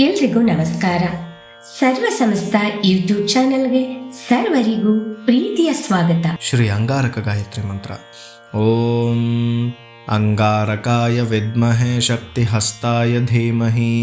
ಎಲ್ರಿಗೂ ನಮಸ್ಕಾರ. ಸರ್ವ ಸಮಸ್ತ ಯೂಟ್ಯೂಬ್ ಚಾನೆಲ್ಗೆ ಸರ್ವರಿಗೂ ಪ್ರೀತಿಯ ಸ್ವಾಗತ. ಶ್ರೀ ಅಂಗಾರಕ ಗಾಯತ್ರಿ ಮಂತ್ರ. ಓಂ ಅಂಗಾರಕಾಯ ವಿದ್ಮಹೇ ಶಕ್ತಿಹಸ್ತಾಯ ಧೀಮಹಿ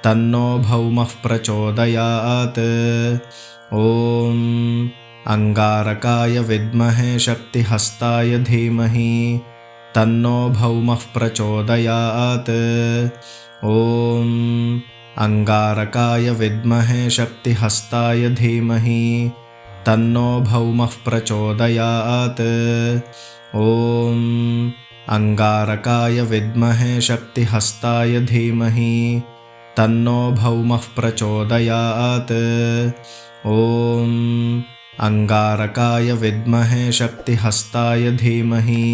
ತನ್ನೋ ಭೌಮಃ ಪ್ರಚೋದಯಾತ್. ಓಂ ಅಂಗಾರಕಾಯ ವಿದ್ಮಹೇ ಶಕ್ತಿಹಸ್ತಾಯ ಧೀಮಹಿ ತನ್ನೋ ಭೌಮಃ ಪ್ರಚೋದಯಾತ್. ಓಂ ಅಂಗಾರಕಾಯ ವಿದ್ಮಹೇ ಶಕ್ತಿಹಸ್ತಾಯ ಧೀಮಹಿ ತನ್ನೋ ಭೌಮಃ ಪ್ರಚೋದಯಾತ್. ಓಂ ಅಂಗಾರಕಾಯ ವಿದ್ಮಹೇ ಶಕ್ತಿಹಸ್ತಾಯ ಧೀಮಹಿ ತನ್ನೋ ಭೌಮಃ ಪ್ರಚೋದಯಾತ್. ಓಂ ಅಂಗಾರಕಾಯ ವಿದ್ಮಹೇ ಶಕ್ತಿಹಸ್ತಾಯ ಧೀಮಹಿ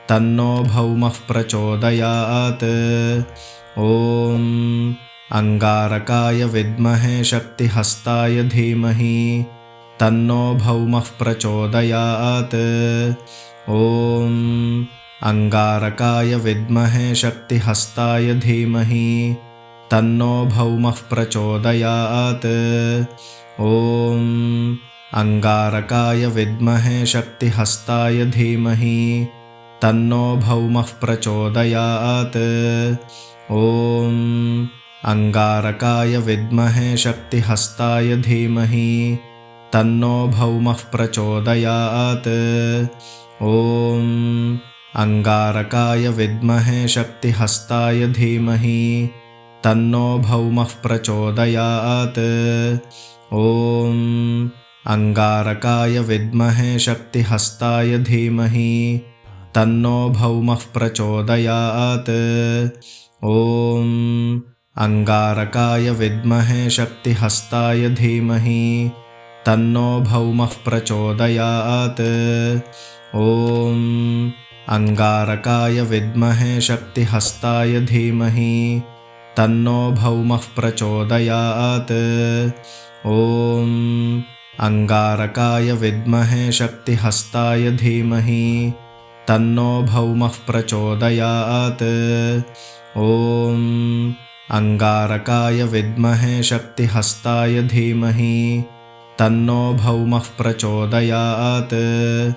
ತನ್ನೋ ಭೌಮಃ ಪ್ರಚೋದಯಾತ್. ಓಂ ಅಂಗಾರಕಾಯ ವಿದ್ಮಹೇ ಶಕ್ತಿಹಸ್ತಾಯ ಧೀಮಹಿ ತನ್ನೋ ಭೌಮಃ ಪ್ರಚೋದಯಾತ್. ಓಂ ಅಂಗಾರಕಾಯ ವಿದ್ಮಹೇ ಶಕ್ತಿಹಸ್ತಾಯ ಧೀಮಹಿ ತನ್ನೋ ಭೌಮಃ ಪ್ರಚೋದಯಾತ್. ಓಂ ಅಂಗಾರಕಾಯ ವಿದ್ಮಹೇ ಶಕ್ತಿಹಸ್ತಾಯ ಧೀಮಹಿ ತನ್ನೋ ಭೌಮಃ ಪ್ರಚೋದಯಾತ್. ಓಂ ಅಂಗಾರಕಾಯ ವಿದ್ಮಹೇ ಶಕ್ತಿಹಸ್ತಾಯ ಧೀಮಹಿ ತನ್ನೋ ಭೌಮಃ ಪ್ರಚೋದಯಾತ್. ಓಂ ಅಂಗಾರಕಾಯ ವಿದ್ಮಹೇ ಶಕ್ತಿಹಸ್ತಾಯ ಧೀಮಹಿ ತನ್ನೋ ಭೌಮಃ ಪ್ರಚೋದಯಾತ್. ಓಂ ಅಂಗಾರಕಾಯ ವಿದ್ಮಹೇ ಶಕ್ತಿಹಸ್ತಾಯ ಧೀಮಹಿ ತನ್ನೋ ಭೌಮಃ ಪ್ರಚೋದಯಾತ್. ಓಂ ಅಂಗಾರಕಾಯ ವಿದ್ಮಹೇ ಶಕ್ತಿಹಸ್ತಾಯ ಧೀಮಹಿ ತನ್ನೋ ಭೌಮಃ ಪ್ರಚೋದಯಾತ್. ಓಂ ಅಂಗಾರಕಾಯ ವಿದ್ಮಹೇ ಶಕ್ತಿಹಸ್ತಾಯ ಧೀಮಹಿ ತನ್ನೋ ಭೌಮಃ ಪ್ರಚೋದಯಾತ್. ಓಂ ಅಂಗಾರಕಾಯ ವಿದ್ಮಹೇ ಶಕ್ತಿಹಸ್ತಾಯ ಧೀಮಹಿ ತನ್ನೋ ಭೌಮಃ ಪ್ರಚೋದಯಾತ್. ಓಂ ಅಂಗಾರಕಾಯ ವಿದ್ಮಹೇ ಶಕ್ತಿಹಸ್ತಾಯ ಧೀಮಹಿ ತನ್ನೋ ಭೌಮಃ ಪ್ರಚೋದಯಾತ್.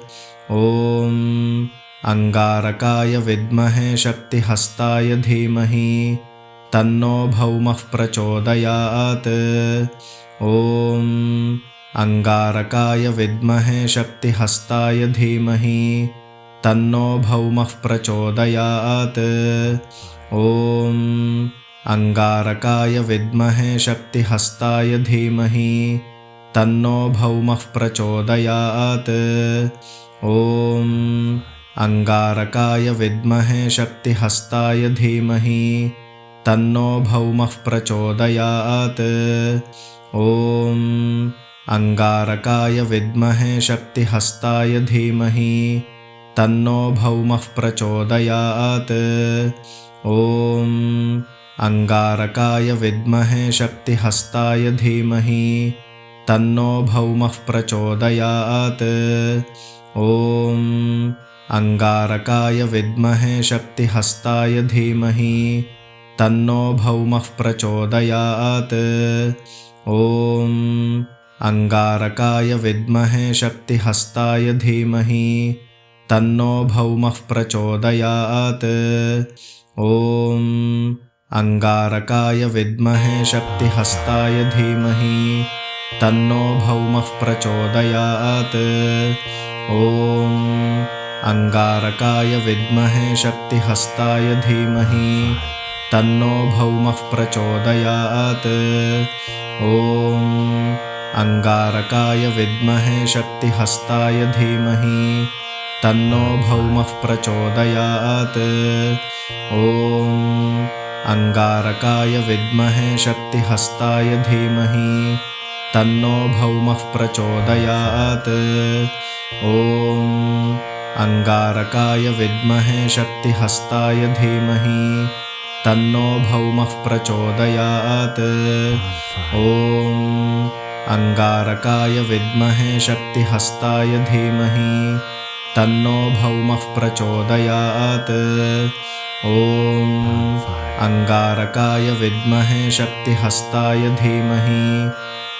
ಓಂ ಅಂಗಾರಕಾಯ ವಿದ್ಮಹೇ ಶಕ್ತಿಹಸ್ತಾಯ ಧೀಮಹಿ ತನ್ನೋ ಭೌಮಃ ಪ್ರಚೋದಯಾತ್. ಓಂ ಅಂಗಾರಕಾಯ ವಿದ್ಮಹೇ ಶಕ್ತಿಹಸ್ತಾಯ ಧೀಮಹಿ ತನ್ನೋ ಭೌಮಃ ಪ್ರಚೋದಯಾತ್. ಓಂ ಅಂಗಾರಕಾಯ ವಿದ್ಮಹೇ ಶಕ್ತಿಹಸ್ತಾಯ ಧೀಮಹಿ ತನ್ನೋ ಭೌಮಃ ಪ್ರಚೋದಯಾತ್. ಓಂ ಅಂಗಾರಕಾಯ ವಿದ್ಮಹೇ ಶಕ್ತಿಹಸ್ತಾಯ ಧೀಮಹಿ ತನ್ನೋ ಭೌಮಃ ಪ್ರಚೋದಯಾತ್. ಓಂ ಅಂಗಾರಕಾಯ ವಿದ್ಮಹೇ ಶಕ್ತಿಹಸ್ತಾಯ ಧೀಮಹಿ ತನ್ನೋ ಭೌಮಃ ಪ್ರಚೋದಯಾತ್. ಓಂ ಅಂಗಾರಕಾಯ ವಿದ್ಮಹೇ ಶಕ್ತಿಹಸ್ತಾಯ ಧೀಮಹಿ ತನ್ನೋ ಭೌಮಃ ಪ್ರಚೋದಯಾತ್. ಓಂ ಅಂಗಾರಕಾಯ ವಿದ್ಮಹೇ ಶಕ್ತಿಹಸ್ತಾಯ ಧೀಮಹಿ ತನ್ನೋ ಭೌಮಃ ಪ್ರಚೋದಯಾತ್. ಓಂ ಅಂಗಾರಕಾಯ ವಿದ್ಮಹೇ ಶಕ್ತಿಹಸ್ತಾಯ ಧೀಮಹಿ ತನ್ನೋ ಭೌಮಃ ಪ್ರಚೋದಯಾತ್. ಓಂ ಅಂಗಾರಕಾಯ ವಿದ್ಮಹೇ ಶಕ್ತಿಹಸ್ತಾಯ ಧೀಮಹಿ ತನ್ನೋ ಭೌಮಃ ಪ್ರಚೋದಯಾತ್. ಓಂ ಅಂಗಾರಕಾಯ ವಿದ್ಮಹೇ ಶಕ್ತಿಹಸ್ತಾಯ ಧೀಮಹಿ ತನ್ನೋ ಭೌಮಃ ಪ್ರಚೋದಯಾತ್. ಓಂ ಅಂಗಾರಕಾಯ ವಿದ್ಮಹೇ ಶಕ್ತಿಹಸ್ತಾಯ ಧೀಮಹಿ ತನ್ನೋ ಭೌಮಃ ಪ್ರಚೋದಯಾತ್. ಓಂ ಅಂಗಾರಕಾಯ ವಿದ್ಮಹೇ ಶಕ್ತಿಹಸ್ತಾಯ ಧೀಮಹಿ ತನ್ನೋ ಭೌಮಃ ಪ್ರಚೋದಯಾತ್. ಓಂ ಅಂಗಾರಕಾಯ ವಿದ್ಮಹೇ ಶಕ್ತಿಹಸ್ತಾಯ ಧೀಮಹಿ ತನ್ನೋ ಭೌಮಃ ಪ್ರಚೋದಯಾತ್. ಓಂ ಅಂಗಾರಕಾಯ ವಿದ್ಮಹೇ ಶಕ್ತಿಹಸ್ತಾಯ ಧೀಮಹಿ ತನ್ನೋ ಭೌಮಃ ಪ್ರಚೋದಯಾತ್. ॐ अङ्गारकाय विद्महे शक्तिहस्ताय धीमहि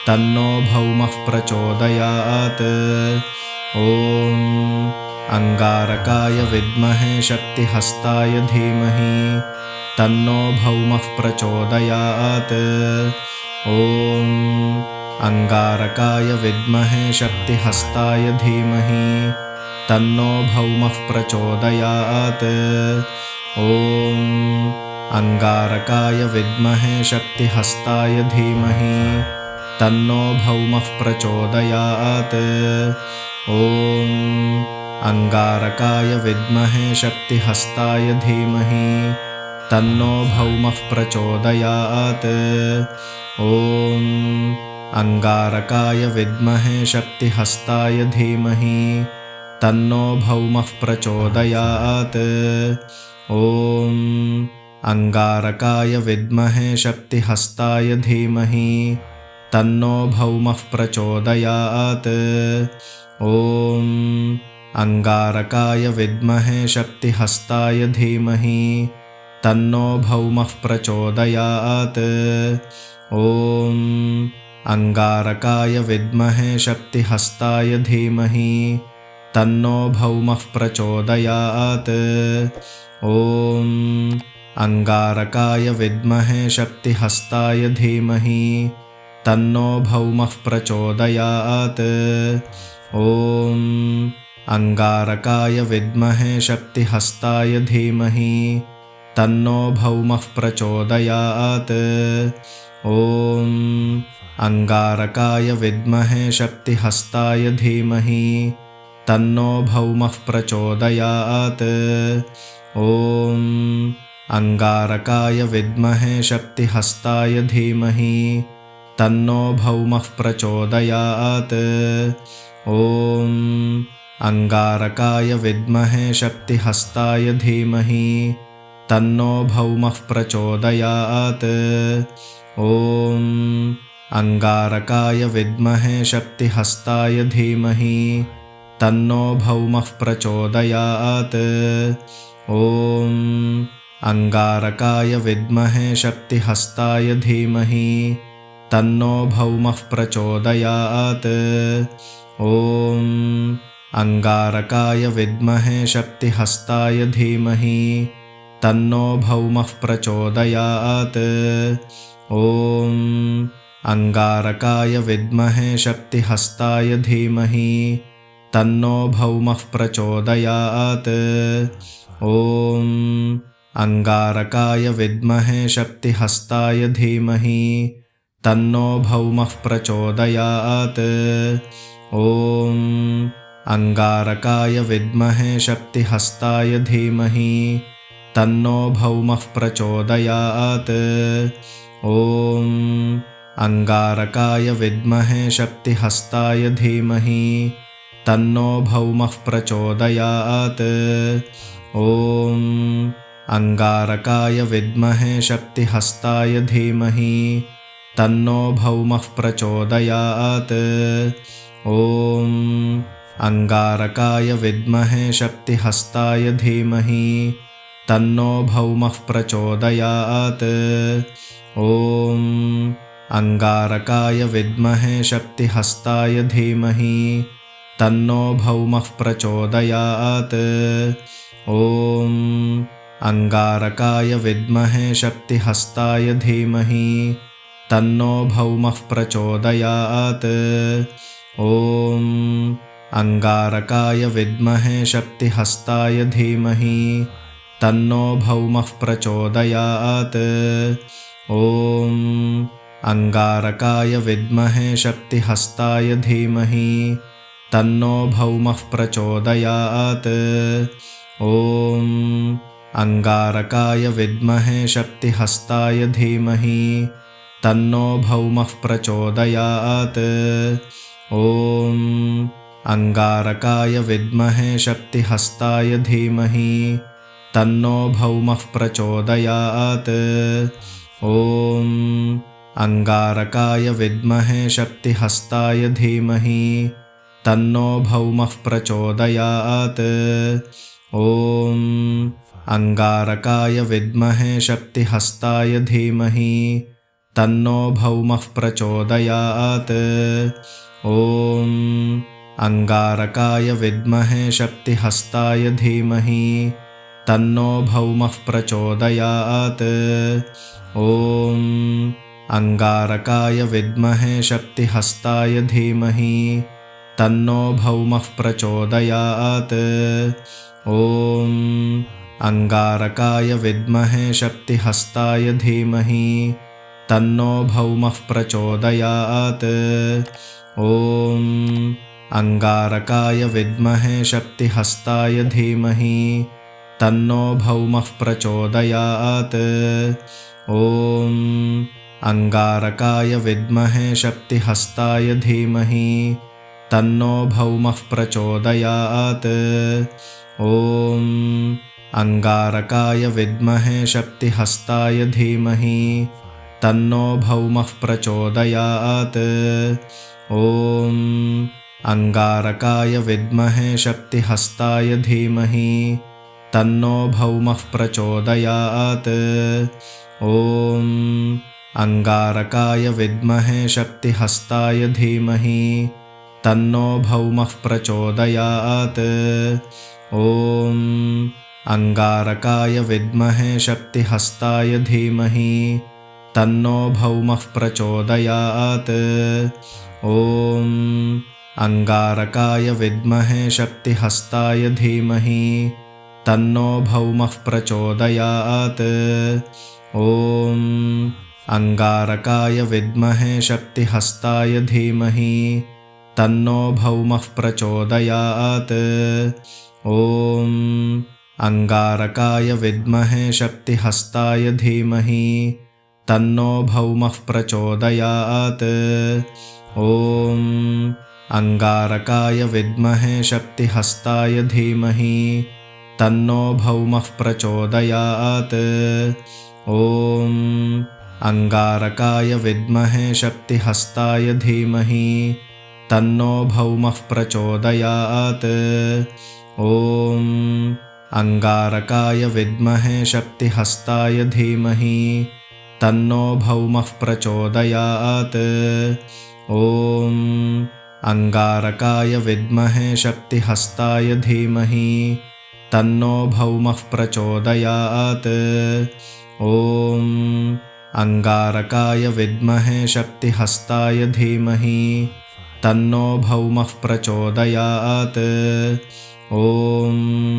तन्नो भौमः प्रचोदयात्। ॐ अङ्गारकाय विद्महे शक्तिहस्ताय धीमहि तन्नो भौमः प्रचोदयात्। ॐ अङ्गारकाय विद्महे शक्तिहस्ताय धीमहि तन्नो भौमः प्रचोदयात्। ॐ अङ्गारकाय विद्महे शक्तिहस्ताय धीमहि तन्नो भौमः प्रचोदयात्। ॐ अङ्गारकाय विद्महे शक्तिहस्ताय धीमहि तन्नो भौमः प्रचोदयात्। ॐ अङ्गारकाय विद्महे शक्तिहस्ताय धीमहि तन्नो भौमः प्रचोदयात्। ॐ अङ्गारकाय विद्महे शक्तिहस्ताय धीमहि तन्नो भौमः प्रचोदयात्। ॐ अङ्गारकाय विद्महे शक्तिहस्ताय धीमहि तन्नो भौमः प्रचोदयात्। ॐ अङ्गारकाय विद्महे शक्तिहस्ताय धीमहि तन्नो भौमः प्रचोदयात्। ॐ अङ्गारकाय विद्महे शक्तिहस्ताय धीमहि तन्नो भौमः प्रचोदयात्। ॐ अङ्गारकाय विद्महे शक्तिहस्ताय धीमहि तन्नो भौमः प्रचोदयात्। ॐ अङ्गारकाय विद्महे शक्तिहस्ताय धीमहि तन्नो भौमः प्रचोदयात्। ॐ अङ्गारकाय विद्महे शक्तिहस्ताय धीमहि तन्नो भौमः प्रचोदयात्। ॐ अङ्गारकाय विद्महे शक्तिहस्ताय धीमहि तन्नो भौमः प्रचोदयात्। ॐ अङ्गारकाय विद्महे शक्तिहस्ताय धीमहि तन्नो भौमः प्रचोदयात्। ॐ अङ्गारकाय विद्महे शक्तिहस्ताय धीमहि तन्नो भौमः प्रचोदयात्। ॐ अङ्गारकाय विद्महे शक्तिहस्ताय धीमहि तन्नो भौमः प्रचोदयात्। ॐ अङ्गारकाय विद्महे शक्तिहस्ताय धीमहि तन्नो भौमः प्रचोदयात्। ॐ अङ्गारकाय विद्महे शक्तिहस्ताय धीमहि तन्नो भौमः प्रचोदयात्। ॐ अङ्गारकाय विद्महे शक्तिहस्ताय धीमहि तन्नो भौमः प्रचोदयात्। ॐ अङ्गारकाय विद्महे शक्तिहस्ताय धीमहि तन्नो भौमः प्रचोदयात्। ॐ अङ्गारकाय विद्महे शक्तिहस्ताय धीमहि तन्नो भौमः प्रचोदयात्। ॐ अङ्गारकाय विद्महे शक्तिहस्ताय धीमहि तन्नो भौमः प्रचोदयात्। ॐ अङ्गारकाय विद्महे शक्तिहस्ताय धीमहि तन्नो भौमः प्रचोदयात्। ॐ अङ्गारकाय विद्महे शक्तिहस्ताय धीमहि तन्नो भौमः प्रचोदयात्। ॐ अङ्गारकाय विद्महे शक्तिहस्ताय धीमहि तन्नो भौमः प्रचोदयात्। ॐ अङ्गारकाय विद्महे शक्तिहस्ताय धीमहि तन्नो भौमः प्रचोदयात्। ॐ अङ्गारकाय विद्महे शक्तिहस्ताय धीमहि तन्नो भौमः प्रचोदयात्। ॐ अङ्गारकाय विद्महे शक्तिहस्ताय धीमहि तन्नो भौमः प्रचोदयात्। ॐ अङ्गारकाय विद्महे शक्तिहस्ताय धीमहि तन्नो भौमः प्रचोदयात्। ॐ अंगारकाय विद्महे शक्तिहस्ताय धीमहि तन्नो भौमः प्रचोदयात्। ॐ अंगारकाय विद्महे शक्तिहस्ताय धीमहि तन्नो भौमः प्रचोदयात्। ॐ अंगारकाय विद्महे शक्तिहस्ताय धीमहि तन्नो भौमः प्रचोदयात्। ॐ अंगारकाय विद्महे शक्तिहस्ताय धीमहि तन्नो भौमः प्रचोदयात्। ॐ अंगारकाय विद्महे शक्तिहस्ताय धीमहि तन्नो भौमः प्रचोदयात्। ॐ अंगारकाय विद्महे शक्तिहस्ताय धीमहि तन्नो भौमः प्रचोदयात्। ॐ अंगारकाय विद्महे शक्तिहस्ताय धीमहि तन्नो भौमः प्रचोदयात्। ॐ अंगारकाय विद्महे शक्तिहस्ताय धीमहि तन्नो भौमः प्रचोदयात्। ॐ अंगारकाय विद्महे शक्तिहस्ताय धीमहि तन्नो भौमः प्रचोदयात्। ॐ अंगारकाय विद्महे शक्तिहस्ताय धीमहि तन्नो भौमः प्रचोदयात्। ॐ अंगारकाय विद्महे शक्तिहस्ताय धीमहि तन्नो भौमः प्रचोदयात्। ॐ अंगारकाय विद्महे शक्तिहस्ताय धीमहि तन्नो भौमः प्रचोदयात्। ॐ अंगारकाय विद्महे शक्तिहस्ताय धीमहि तन्नो भौमः प्रचोदयात्। ॐ अंगारकाय विद्महे शक्तिहस्ताय धीमहि तन्नो भौमः प्रचोदयात्। ॐ अंगारकाय विद्महे शक्तिहस्ताय धीमहि तन्नो भौमः प्रचोदयात्। ॐ अंगारकाय विद्महे शक्तिहस्ताय धीमहि तन्नो भौमः प्रचोदयात्। ॐ अंगारकाय विद्महे शक्तिहस्ताय धीमहि तन्नो भौमः प्रचोदयात्। ॐ अंगारकाय विद्महे शक्तिहस्ताय धीमहि तन्नो भौमः प्रचोदयात्। ॐ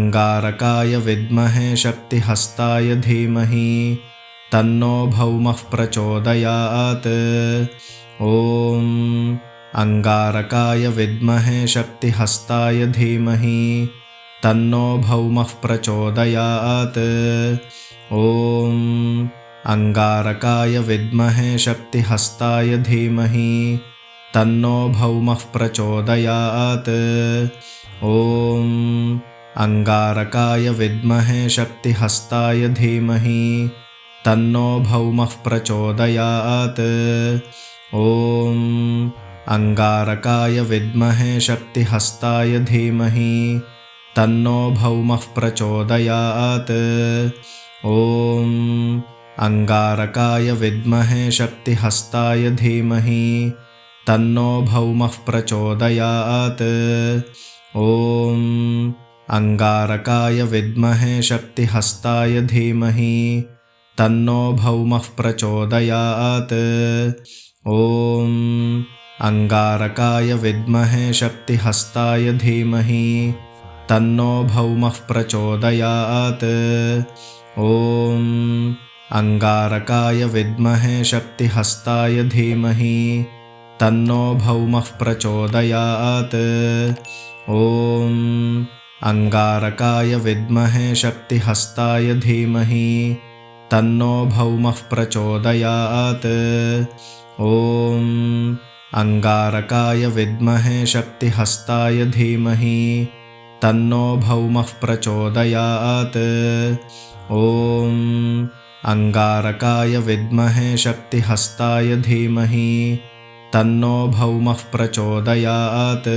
अंगारकाय विद्महे शक्तिहस्ताय धीमहि तन्नो भौमः प्रचोदयात्। ॐ अंगारकाय विद्महे शक्तिहस्ताय धीमहि तन्नो भौमः प्रचोदयात्। ॐ अंगारकाय विद्महे शक्तिहस्ताय धीमहि तन्नो भौमः प्रचोदयात्। ॐ अंगारकाय विद्महे शक्तिहस्ताय धीमहि तन्नो भौमः प्रचोदयात्। ॐ अंगारकाय विद्महे शक्तिहस्ताय धीमहि तन्नो भौमः प्रचोदयात्। ॐ अंगारकाय विद्महे शक्तिहस्ताय धीमहि तन्नो भौमः प्रचोदयात्। ॐ अंगारकाय विद्महे शक्तिहस्ताय धीमहि तन्नो भौमः प्रचोदयात्। ॐ अंगारकाय विद्महे शक्तिहस्ताय धीमहि तन्नो भौमः प्रचोदयात्। ॐ अंगारकाय विद्महे शक्तिहस्ताय धीमहि तन्नो भौमः प्रचोदयात्। ॐ अंगारकाय विद्महे शक्तिहस्ताय धीमहि तन्नो भौमः प्रचोदयात्। ॐ अंगारकाय विद्महे शक्तिहस्ताय धीमहि तन्नो भौमः प्रचोदयात्। ॐ अंगारकाय विद्महे शक्तिहस्ताय धीमहि तन्नो भौमः प्रचोदयात्।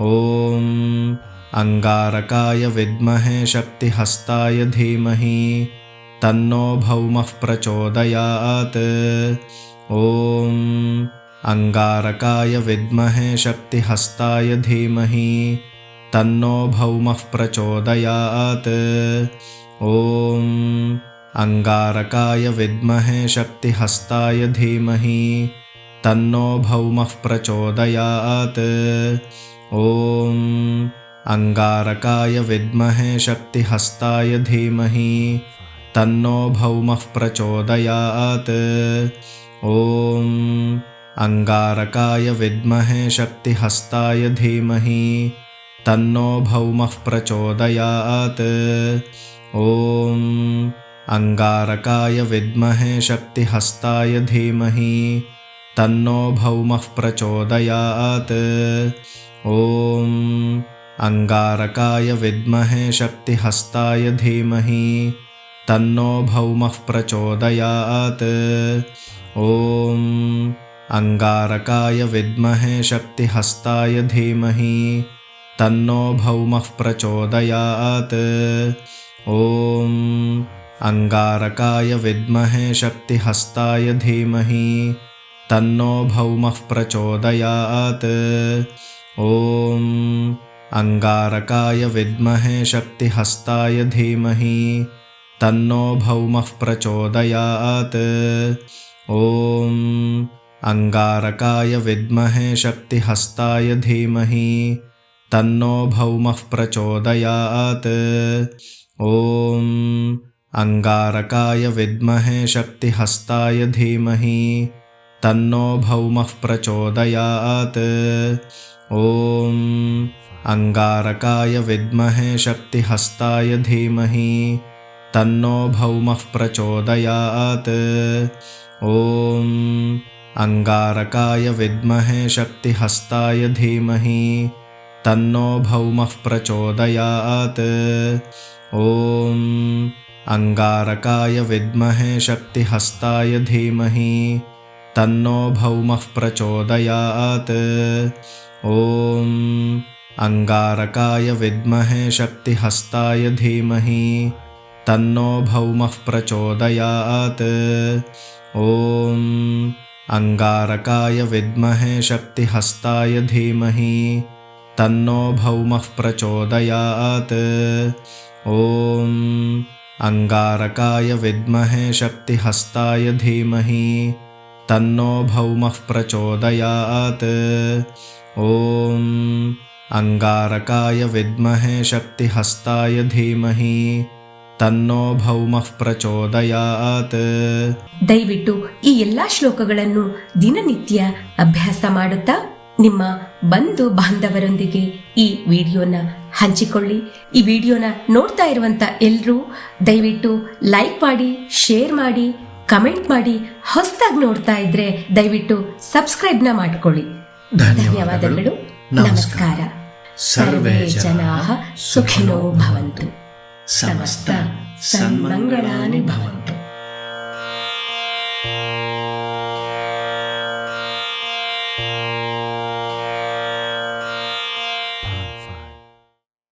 ॐ अंगारकाय विद्महे शक्तिहस्ताय धीमहि तन्नो भौमः प्रचोदयात्। ॐ अंगारकाय विद्महे शक्तिहस्ताय धीमहि तन्नो भौमः प्रचोदयात्। ॐ अंगारकाय विद्महे शक्तिहस्ताय धीमहि तन्नो भौमः प्रचोदयात्। ॐ अंगारकाय विद्महे शक्तिहस्ताय धीमहि तन्नो भौमः प्रचोदयात्। ॐ अंगारकाय विद्महे शक्तिहस्ताय धीमहि तन्नो भौमः प्रचोदयात्। ॐ अंगारकाय विद्महे शक्तिहस्ताय धीमहि तन्नो भौमः प्रचोदयात्। ॐ अंगारकाय विद्महे शक्तिहस्ताय धीमहि तन्नो भौमः प्रचोदयात्। ॐ अंगारकाय विद्महे शक्तिहस्ताय धीमहि तन्नो भौमः प्रचोदयात्। ॐ अंगारकाय विद्महे शक्तिहस्ताय धीमहि तन्नो भौमः प्रचोदयात्। ॐ अंगारकाय विद्महे शक्तिहस्ताय धीमहि तन्नो भौमः प्रचोदयात्। ॐ अंगारकाय विद्महे शक्तिहस्ताय धीमहि तन्नो भौमः प्रचोदयात्। ॐ अंगारकाय विद्महे शक्तिहस्ताय धीमहि तन्नो भौमः प्रचोदयात्। ॐ अंगारकाय विद्महे शक्तिहस्ताय धीमहि तन्नो भौमः प्रचोदयात्। ॐ अंगारकाय विद्महे शक्तिहस्ताय धीमहि तन्नो भौमः प्रचोदयात्। ॐ अंगारकाय विद्महे शक्तिहस्ताय धीमहि तन्नो भौमः प्रचोदयात्। ॐ अंगारकाय विद्महे शक्तिहस्ताय धीमहि तन्नो भौमः प्रचोदयात्। ॐ अंगारकाय विद्महे शक्तिहस्ताय धीमहि तन्नो भौमः प्रचोदयात्। ॐ अंगारकाय विद्महे शक्तिहस्ताय धीमहि तन्नो भौमः प्रचोदयात्। ॐ अंगारकाय विद्महे शक्तिहस्ताय धीमहि तन्नो भौमः प्रचोदयात्। ದಯವಿಟ್ಟು ಈ ಎಲ್ಲಾ ಶ್ಲೋಕಗಳನ್ನು ದಿನನಿತ್ಯ ಅಭ್ಯಾಸ ಮಾಡುತ್ತಾ ನಿಮ್ಮ ಬಂಧು ಬಾಂಧವರೊಂದಿಗೆ ಈ ವಿಡಿಯೋನ ಹಂಚಿಕೊಳ್ಳಿ. ಈ ವಿಡಿಯೋನ ನೋಡ್ತಾ ಇರುವಂತ ಎಲ್ಲರೂ ದಯವಿಟ್ಟು ಲೈಕ್ ಮಾಡಿ, ಶೇರ್ ಮಾಡಿ, ಕಮೆಂಟ್ ಮಾಡಿ. ಹೊಸದಾಗಿ ನೋಡ್ತಾ ಇದ್ರೆ ದಯವಿಟ್ಟು ಸಬ್ಸ್ಕ್ರೈಬ್ನ ಮಾಡ್ಕೊಳ್ಳಿ. ಧನ್ಯವಾದಗಳು. ನಮಸ್ಕಾರ. ಸರ್ವೇ ಜನಾಃ ಸುಖಿನೋ ಭವಂತು. ಸಮಸ್ತ ಸನ್ಮಂಗಳಾನಿ ಭವಂತು.